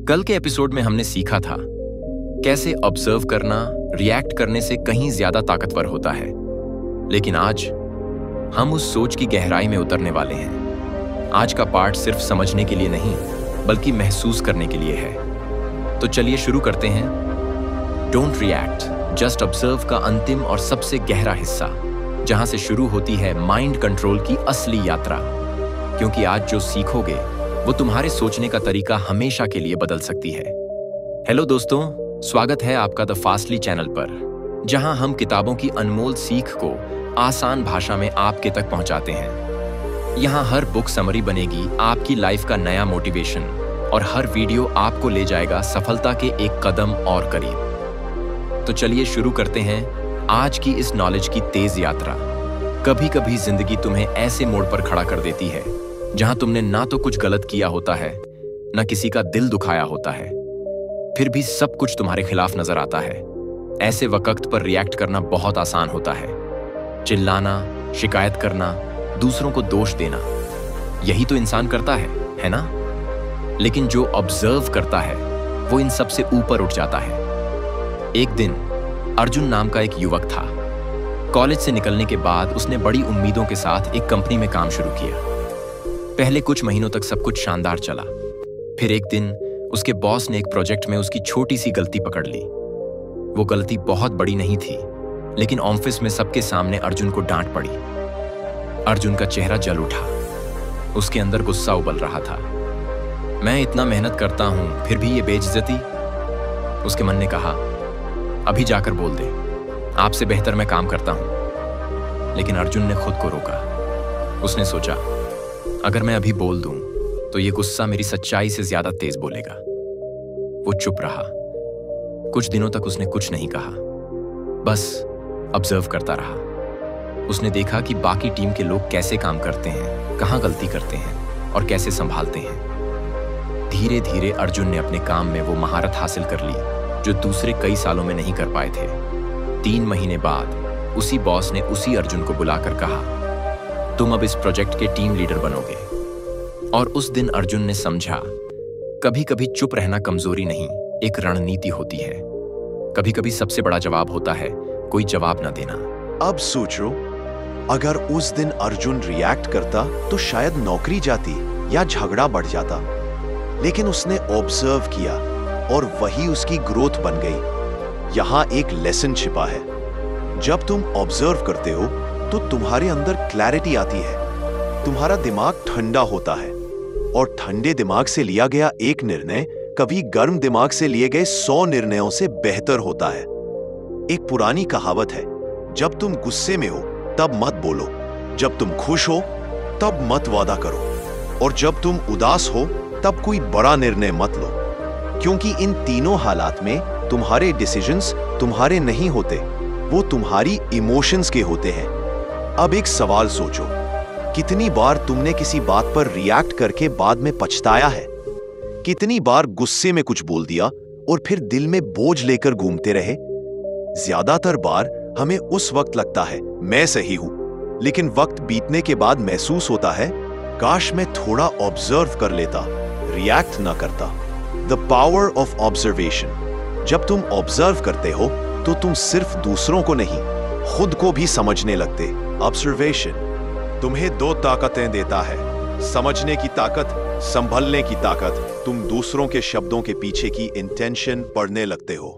कल के एपिसोड में हमने सीखा था कैसे ऑब्जर्व करना रिएक्ट करने से कहीं ज्यादा ताकतवर होता है। लेकिन आज हम उस सोच की गहराई में उतरने वाले हैं। आज का पार्ट सिर्फ समझने के लिए नहीं बल्कि महसूस करने के लिए है। तो चलिए शुरू करते हैं। डोंट रिएक्ट जस्ट ऑब्जर्व का अंतिम और सबसे गहरा हिस्सा, जहां से शुरू होती है माइंड कंट्रोल की असली यात्रा। क्योंकि आज जो सीखोगे वो तुम्हारे सोचने का तरीका हमेशा के लिए बदल सकती है। हेलो दोस्तों, स्वागत है आपका द फास्टली चैनल पर, जहां हम किताबों की अनमोल सीख को आसान भाषा में आपके तक पहुंचाते हैं। यहां हर बुक समरी बनेगी आपकी लाइफ का नया मोटिवेशन, और हर वीडियो आपको ले जाएगा सफलता के एक कदम और करीब। तो चलिए शुरू करते हैं आज की इस नॉलेज की तेज यात्रा। कभी कभी जिंदगी तुम्हें ऐसे मोड़ पर खड़ा कर देती है जहां तुमने ना तो कुछ गलत किया होता है, ना किसी का दिल दुखाया होता है, फिर भी सब कुछ तुम्हारे खिलाफ नजर आता है। ऐसे वक्त पर रिएक्ट करना बहुत आसान होता है। चिल्लाना, शिकायत करना, दूसरों को दोष देना, यही तो इंसान करता है ना? लेकिन जो ऑब्जर्व करता है वो इन सब से ऊपर उठ जाता है। एक दिन अर्जुन नाम का एक युवक था। कॉलेज से निकलने के बाद उसने बड़ी उम्मीदों के साथ एक कंपनी में काम शुरू किया। पहले कुछ महीनों तक सब कुछ शानदार चला। फिर एक दिन उसके बॉस ने एक प्रोजेक्ट में उसकी छोटी सी गलती पकड़ ली। वो गलती बहुत बड़ी नहीं थी, लेकिन ऑफिस में सबके सामने अर्जुन को डांट पड़ी। अर्जुन का चेहरा जल उठा, उसके अंदर गुस्सा उबल रहा था। मैं इतना मेहनत करता हूं फिर भी ये बेइज्जती, उसके मन ने कहा। अभी जाकर बोल दे, आपसे बेहतर मैं काम करता हूं। लेकिन अर्जुन ने खुद को रोका। उसने सोचा, अगर मैं अभी बोल दूं तो ये गुस्सा मेरी सच्चाई से ज्यादा तेज बोलेगा। वो चुप रहा। कुछ दिनों तक उसने कुछ नहीं कहा, बस ऑब्जर्व करता रहा। उसने देखा कि बाकी टीम के लोग कैसे काम करते हैं, कहां गलती करते हैं और कैसे संभालते हैं। धीरे धीरे अर्जुन ने अपने काम में वो महारत हासिल कर ली जो दूसरे कई सालों में नहीं कर पाए थे। 3 महीने बाद उसी बॉस ने उसी अर्जुन को बुलाकर कहा, तुम अब इस प्रोजेक्ट के टीम लीडर बनोगे। और उस दिन अर्जुन ने समझा, कभी कभी चुप रहना कमजोरी नहीं, एक रणनीति होती है। कभी कभी सबसे बड़ा जवाब होता है कोई जवाब ना देना। अब सोचो, अगर उस दिन अर्जुन रिएक्ट करता तो शायद नौकरी जाती या झगड़ा बढ़ जाता। लेकिन उसने ऑब्जर्व किया और वही उसकी ग्रोथ बन गई। यहां एक लेसन छिपा है। जब तुम ऑब्जर्व करते हो तो तुम्हारे अंदर क्लैरिटी आती है। तुम्हारा दिमाग ठंडा होता है, और ठंडे दिमाग से लिया गया एक निर्णय कभी गर्म दिमाग से लिए गए 100 निर्णयों से बेहतर होता है। एक पुरानी कहावत है, जब तुम गुस्से में हो तब मत बोलो, जब तुम खुश हो तब मत वादा करो, और जब तुम उदास हो तब कोई बड़ा निर्णय मत लो। क्योंकि इन तीनों हालात में तुम्हारे डिसीजंस तुम्हारे नहीं होते, वो तुम्हारी इमोशंस के होते हैं। अब एक सवाल सोचो, कितनी बार तुमने किसी बात पर रिएक्ट करके बाद में पछताया है? कितनी बार गुस्से में कुछ बोल दिया और फिर दिल में बोझ लेकर घूमते रहे? ज्यादातर बार हमें उस वक्त लगता है मैं सही हूं, लेकिन वक्त बीतने के बाद महसूस होता है काश मैं थोड़ा ऑब्जर्व कर लेता, रिएक्ट ना करता। The power of observation. जब तुम ऑब्जर्व करते हो तो तुम सिर्फ दूसरों को नहीं, खुद को भी समझने लगते। ऑब्जर्वेशन तुम्हें 2 ताकतें देता है, समझने की ताकत, संभलने की ताकत। तुम दूसरों के शब्दों के पीछे की इंटेंशन पढ़ने लगते हो।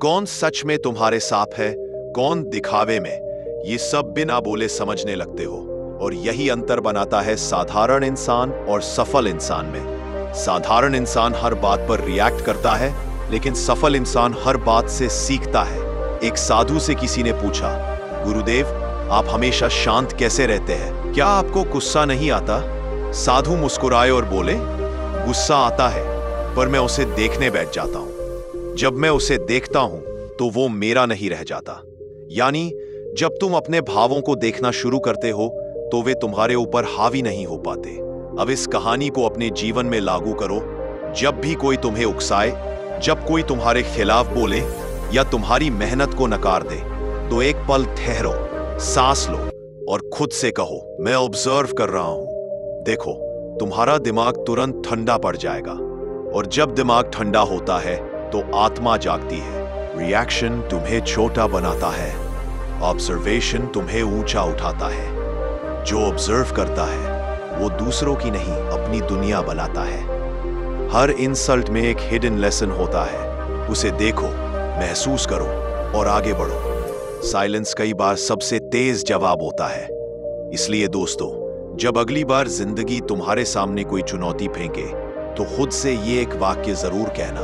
कौन सच में तुम्हारे साथ है, कौन दिखावे में, ये सब बिना बोले समझने लगते हो। और यही अंतर बनाता है साधारण इंसान और सफल इंसान में। साधारण इंसान हर बात पर रिएक्ट करता है, लेकिन सफल इंसान हर बात से सीखता है। एक साधु से किसी ने पूछा, गुरुदेव आप हमेशा शांत कैसे रहते हैं, क्या आपको गुस्सा नहीं आता? साधु मुस्कुराए और बोले, गुस्सा आता है, पर मैं उसे देखने बैठ जाता हूं। जब मैं उसे देखता हूं तो वो मेरा नहीं रह जाता। यानी जब तुम अपने भावों को देखना शुरू करते हो तो वे तुम्हारे ऊपर हावी नहीं हो पाते। अब इस कहानी को अपने जीवन में लागू करो। जब भी कोई तुम्हें उकसाए, जब कोई तुम्हारे खिलाफ बोले या तुम्हारी मेहनत को नकार दे, तो एक पल ठहरो, सांस लो और खुद से कहो, मैं ऑब्जर्व कर रहा हूं। देखो, तुम्हारा दिमाग तुरंत ठंडा पड़ जाएगा और जब दिमाग ठंडा होता है तो आत्मा जागती है। रिएक्शन तुम्हें छोटा बनाता है, ऑब्जर्वेशन तुम्हें ऊंचा उठाता है। जो ऑब्जर्व करता है वो दूसरों की नहीं अपनी दुनिया बनाता है। हर इंसल्ट में एक हिडन लेसन होता है, उसे देखो, महसूस करो और आगे बढ़ो। साइलेंस कई बार सबसे तेज जवाब होता है। इसलिए दोस्तों, जब अगली बार जिंदगी तुम्हारे सामने कोई चुनौती फेंके तो खुद से ये एक वाक्य जरूर कहना,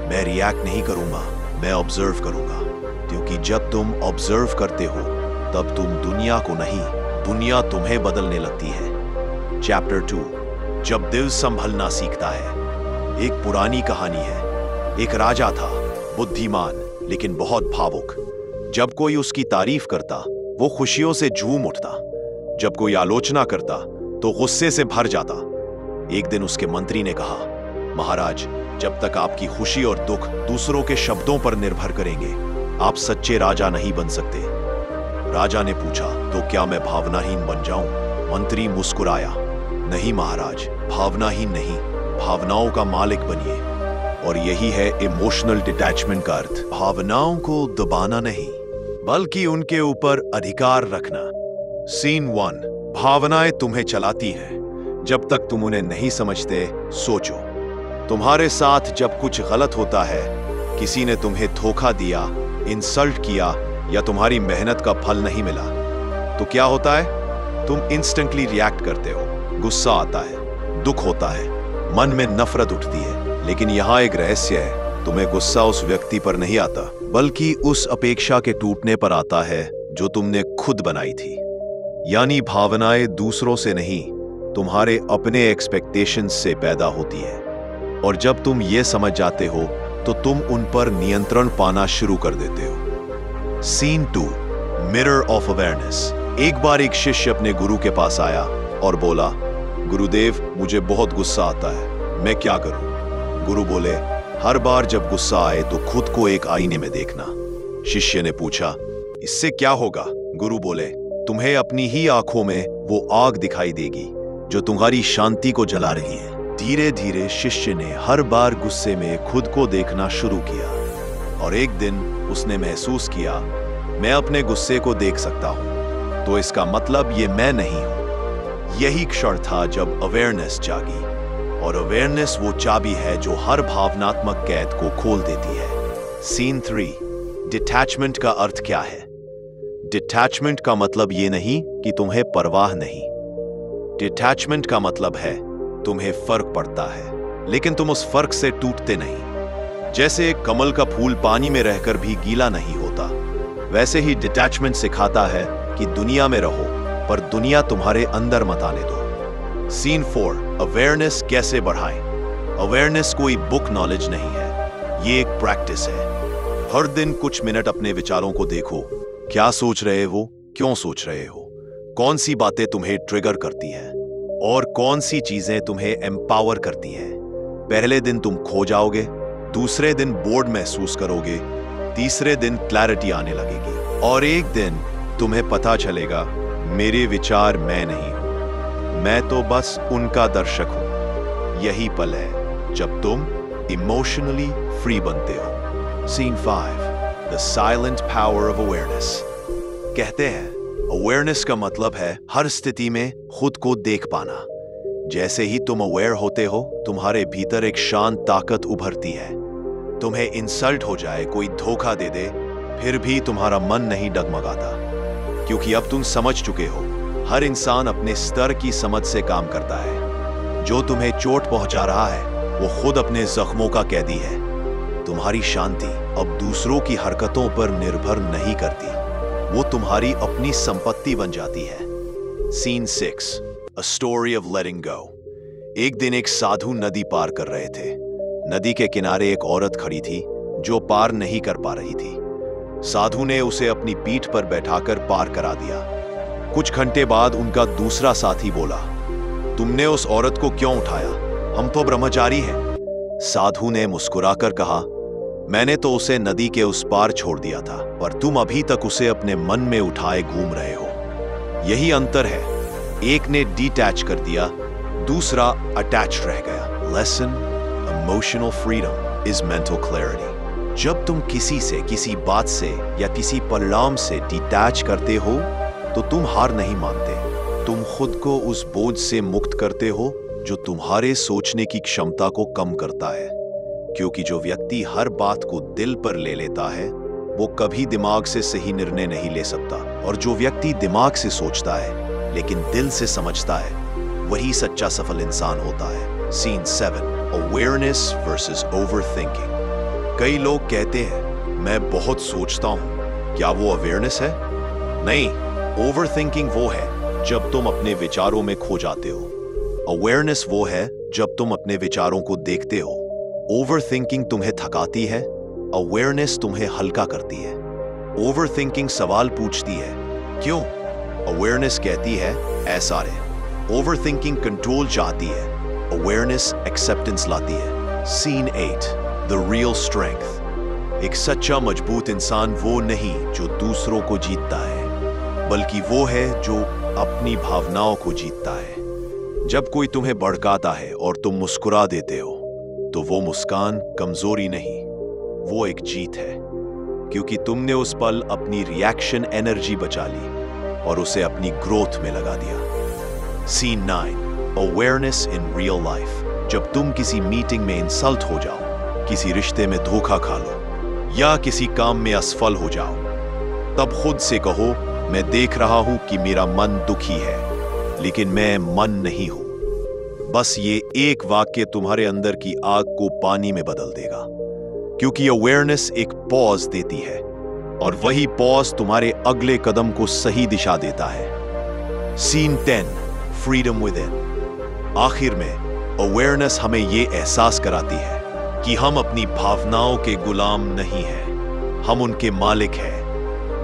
मैं रिएक्ट नहीं करूंगा, मैं ऑब्जर्व करूंगा। क्योंकि जब तुम ऑब्जर्व करते हो तब तुम दुनिया को नहीं, दुनिया तुम्हें बदलने लगती है। चैप्टर 2, जब दिल संभलना सीखता है। एक पुरानी कहानी है। एक राजा था, बुद्धिमान लेकिन बहुत भावुक। जब कोई उसकी तारीफ करता वो खुशियों से झूम उठता, जब कोई आलोचना करता तो गुस्से से भर जाता। एक दिन उसके मंत्री ने कहा, महाराज, जब तक आपकी खुशी और दुख दूसरों के शब्दों पर निर्भर करेंगे, आप सच्चे राजा नहीं बन सकते। राजा ने पूछा, तो क्या मैं भावनाहीन बन जाऊं? मंत्री मुस्कुराया, नहीं महाराज, भावनाहीन नहीं, भावनाओं का मालिक बनिए। और यही है इमोशनल डिटैचमेंट का अर्थ। भावनाओं को दबाना नहीं, बल्कि उनके ऊपर अधिकार रखना। सीन 1, भावनाएं तुम्हें चलाती हैं। जब तक तुम उन्हें नहीं समझते, सोचो, तुम्हारे साथ जब कुछ गलत होता है, किसी ने तुम्हें धोखा दिया, इंसल्ट किया या तुम्हारी मेहनत का फल नहीं मिला, तो क्या होता है? तुम इंस्टेंटली रिएक्ट करते हो। गुस्सा आता है, दुख होता है, मन में नफरत उठती है। लेकिन यहां एक रहस्य है, तुम्हें गुस्सा उस व्यक्ति पर नहीं आता, बल्कि उस अपेक्षा के टूटने पर आता है जो तुमने खुद बनाई थी। यानी भावनाएं दूसरों से नहीं, तुम्हारे अपने एक्सपेक्टेशंस से पैदा होती है। और जब तुम ये समझ जाते हो तो तुम उन पर नियंत्रण पाना शुरू कर देते हो। Scene 2, mirror of awareness. एक बार एक शिष्य अपने गुरु के पास आया और बोला, गुरुदेव, मुझे बहुत गुस्सा आता है, मैं क्या करूं? गुरु बोले, हर बार जब गुस्सा आए तो खुद को एक आईने में देखना। शिष्य ने पूछा, इससे क्या होगा? गुरु बोले, तुम्हें अपनी ही आंखों में वो आग दिखाई देगी जो तुम्हारी शांति को जला रही है। धीरे धीरे शिष्य ने हर बार गुस्से में खुद को देखना शुरू किया और एक दिन उसने महसूस किया, मैं अपने गुस्से को देख सकता हूं, तो इसका मतलब ये मैं नहीं हूं। यही क्षण था जब अवेयरनेस जागी, और अवेयरनेस वो चाबी है जो हर भावनात्मक कैद को खोल देती है। सीन 3, डिटैचमेंट का अर्थ क्या है? डिटैचमेंट का मतलब ये नहीं कि तुम्हें परवाह नहीं। डिटैचमेंट का मतलब है तुम्हें फर्क पड़ता है, लेकिन तुम उस फर्क से टूटते नहीं। जैसे एक कमल का फूल पानी में रहकर भी गीला नहीं होता, वैसे ही डिटैचमेंट सिखाता है कि दुनिया में रहो, पर दुनिया तुम्हारे अंदर मत आने दो। सीन 4, अवेयरनेस कैसे बढ़ाएं? अवेयरनेस कोई बुक नॉलेज नहीं है, ये एक प्रैक्टिस है। हर दिन कुछ मिनट अपने विचारों को देखो। क्या सोच रहे हो? क्यों सोच रहे हो? कौन सी बातें तुम्हें ट्रिगर करती हैं और कौन सी चीजें तुम्हें एम्पावर करती हैं? पहले दिन तुम खो जाओगे, दूसरे दिन बोर्ड महसूस करोगे, तीसरे दिन क्लैरिटी आने लगेगी, और एक दिन तुम्हें पता चलेगा, मेरे विचार मैं नहीं हूं, मैं तो बस उनका दर्शक हूं। यही पल है जब तुम इमोशनली फ्री बनते हो। Scene 5, the silent power of awareness. कहते हैं अवेयरनेस का मतलब है हर स्थिति में खुद को देख पाना। जैसे ही तुम अवेयर होते हो, तुम्हारे भीतर एक शांत ताकत उभरती है। तुम्हें इंसल्ट हो जाए, कोई धोखा दे दे, फिर भी तुम्हारा मन नहीं डगमगाता, क्योंकि अब तुम समझ चुके हो, हर इंसान अपने स्तर की समझ से काम करता है। जो तुम्हें चोट पहुंचा रहा है वो खुद अपने जख्मों का कैदी है। तुम्हारी शांति अब दूसरों की हरकतों पर निर्भर नहीं करती, वो तुम्हारी अपनी संपत्ति बन जाती है। Scene 6, a story of letting go. एक दिन एक साधु नदी पार कर रहे थे। नदी के किनारे एक औरत खड़ी थी जो पार नहीं कर पा रही थी। साधु ने उसे अपनी पीठ पर बैठाकर पार करा दिया। कुछ घंटे बाद उनका दूसरा साथी बोला, तुमने उस औरत को क्यों उठाया? हम तो ब्रह्मचारी हैं। साधु ने मुस्कुराकर कहा, मैंने तो उसे नदी के उस पार छोड़ दिया था, पर तुम अभी तक उसे अपने मन में उठाए घूम रहे हो। यही अंतर है, एक ने डिटैच कर दिया, दूसरा अटैच रह गया। Lesson, a Emotional freedom is mental clarity. जब तुम किसी से, किसी बात से या किसी परिणाम से डिटैच करते हो तो तुम हार नहीं मानते। तुम खुद को उस बोझ से मुक्त करते हो जो तुम्हारे सोचने की क्षमता को कम करता है। क्योंकि जो व्यक्ति हर बात को दिल पर ले लेता है वो कभी दिमाग से सही निर्णय नहीं ले सकता, और जो व्यक्ति दिमाग से सोचता है लेकिन दिल से समझता है वही सच्चा सफल इंसान होता है। Scene 7, awareness versus overthinking. कई लोग कहते हैं मैं बहुत सोचता हूं, क्या वो अवेयरनेस है? नहीं, ओवरथिंकिंग वो है जब तुम अपने विचारों में खो जाते हो। अवेयरनेस वो है जब तुम अपने विचारों को देखते हो। ओवरथिंकिंग तुम्हें थकाती है, अवेयरनेस तुम्हें हल्का करती है। ओवरथिंकिंग सवाल पूछती है क्यों, अवेयरनेस कहती है ऐसा है। ओवरथिंकिंग कंट्रोल चाहती है, अवेयरनेस एक्सेप्टेंस लाती है। Scene 8, the real strength. एक सच्चा मजबूत इंसान वो नहीं जो दूसरों को जीतता है, बल्कि वो है जो अपनी भावनाओं को जीतता है। जब कोई तुम्हें भड़काता है और तुम मुस्कुरा देते हो तो वो मुस्कान कमजोरी नहीं, वो एक जीत है, क्योंकि तुमने उस पल अपनी रिएक्शन एनर्जी बचा ली और उसे अपनी ग्रोथ में लगा दिया। Scene 9, awareness in real life. जब तुम किसी मीटिंग में इंसल्ट हो जाओ, किसी रिश्ते में धोखा खा लो या किसी काम में असफल हो जाओ, तब खुद से कहो मैं देख रहा हूं कि मेरा मन दुखी है, लेकिन मैं मन नहीं हूं। बस ये एक वाक्य तुम्हारे अंदर की आग को पानी में बदल देगा, क्योंकि अवेयरनेस एक पॉज देती है और वही पॉज तुम्हारे अगले कदम को सही दिशा देता है। Scene 10, freedom within. आखिर में अवेयरनेस हमें ये एहसास कराती है कि हम अपनी भावनाओं के गुलाम नहीं हैं, हम उनके मालिक हैं।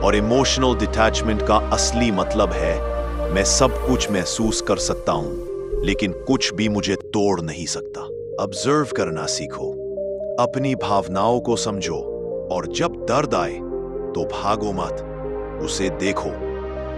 और इमोशनल डिटैचमेंट का असली मतलब है मैं सब कुछ महसूस कर सकता हूं लेकिन कुछ भी मुझे तोड़ नहीं सकता। ऑब्जर्व करना सीखो, अपनी भावनाओं को समझो, और जब दर्द आए तो भागो मत, उसे देखो,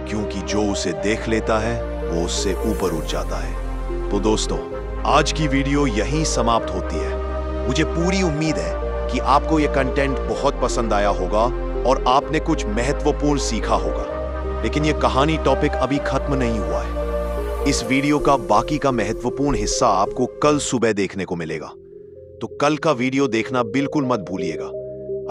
क्योंकि जो उसे देख लेता है वो उससे ऊपर उठ जाता है। तो दोस्तों, आज की वीडियो यहीं समाप्त होती है। मुझे पूरी उम्मीद है कि आपको यह कंटेंट बहुत पसंद आया होगा और आपने कुछ महत्वपूर्ण सीखा होगा। लेकिन यह कहानी टॉपिक अभी खत्म नहीं हुआ है। इस वीडियो का बाकी का महत्वपूर्ण हिस्सा आपको कल सुबह देखने को मिलेगा, तो कल का वीडियो देखना बिल्कुल मत भूलिएगा।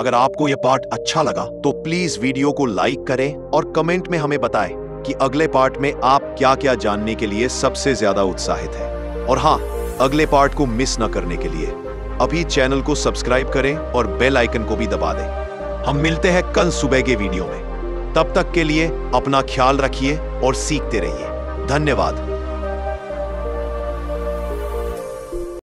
अगर आपको यह पार्ट अच्छा लगा तो प्लीज वीडियो को लाइक करें और कमेंट में हमें बताएं कि अगले पार्ट में आप क्या क्या जानने के लिए सबसे ज्यादा उत्साहित हैं। और हाँ, अगले पार्ट को मिस न करने के लिए अभी चैनल को सब्सक्राइब करें और बेल आइकन को भी दबा दें। हम मिलते हैं कल सुबह के वीडियो में। तब तक के लिए अपना ख्याल रखिए और सीखते रहिए। धन्यवाद।